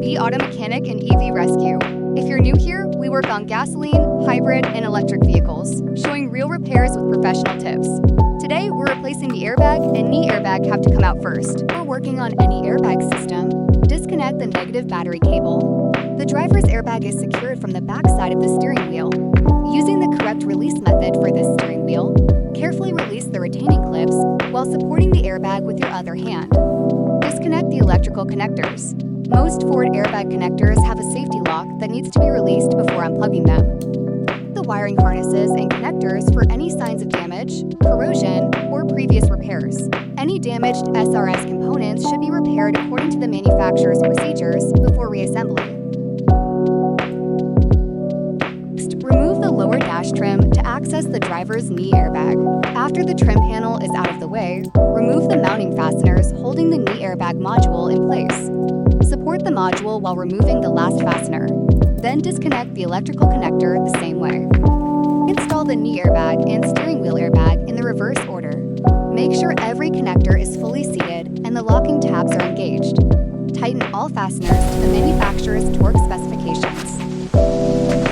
the auto mechanic and EV rescue. If you're new here, we work on gasoline, hybrid, and electric vehicles, showing real repairs with professional tips. Today, we're replacing the airbag, and knee airbag have to come out first. We're working on any airbag system. Disconnect the negative battery cable. The driver's airbag is secured from the back side of the steering wheel. Using the correct release method for this steering wheel, carefully release the retaining clips while supporting the airbag with your other hand. Disconnect the electrical connectors. Most Ford airbag connectors have a safety lock that needs to be released before unplugging them. The wiring harnesses and connectors for any signs of damage, corrosion, or previous repairs. Any damaged SRS components should be repaired according to the manufacturer's procedures before reassembly. Next, remove the lower dash trim to access the driver's knee airbag. After the trim panel is out of the way, remove the mounting fasteners holding the knee airbag module in place. Support the module while removing the last fastener. Then disconnect the electrical connector the same way. Install the knee airbag and steering wheel airbag in the reverse order. Make sure every connector is fully seated and the locking tabs are engaged. Tighten all fasteners to the manufacturer's torque specifications.